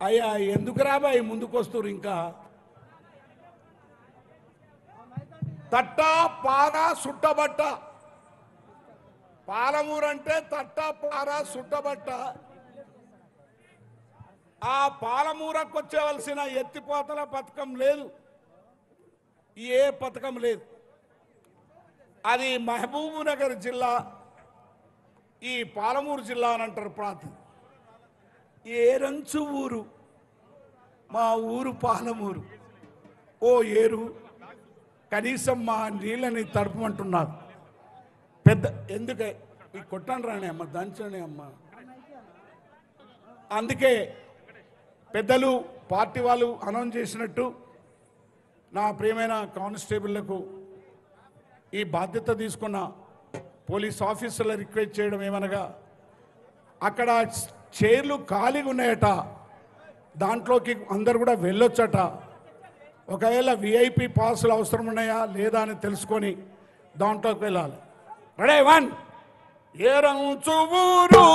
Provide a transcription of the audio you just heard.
అయ్యా ఎందుకు రాబాయి ముందుకొస్తారు ఇంకా తట్ట పార సుట్టబట్ట పాలమూరు అంటే తట్ట పార సుట్టబట్ట ఆ పాలమూరకు వచ్చేవలసిన ఎత్తిపోతల పథకం లేదు ఏ పథకం లేదు అది మహబూబ్నగర్ జిల్లా ఈ పాలమూరు జిల్లా అని అంటారు ప్రాంతం ఏరంచు ఊరు మా ఊరు పాలమూరు ఓ ఏరు కనీసం మా నీళ్ళని తడపమంటున్నారు పెద్ద ఎందుకే ఈ కొట్టండి రాని అమ్మ దంచండి అమ్మ అందుకే పెద్దలు పార్టీ వాళ్ళు అనౌన్స్ చేసినట్టు నా ప్రియమైన కానిస్టేబుళ్లకు ఈ బాధ్యత తీసుకున్న పోలీస్ ఆఫీసర్ల రిక్వెస్ట్ చేయడం ఏమనగా అక్కడ చైర్లు ఖాళీగా ఉన్నాయట దాంట్లోకి అందరు కూడా వెళ్ళొచ్చట ఒకవేళ విఐపి పాసులు అవసరం ఉన్నాయా లేదా అని తెలుసుకొని దాంట్లోకి వెళ్ళాలి రెడీ వన్ ఏరంచు ఊరు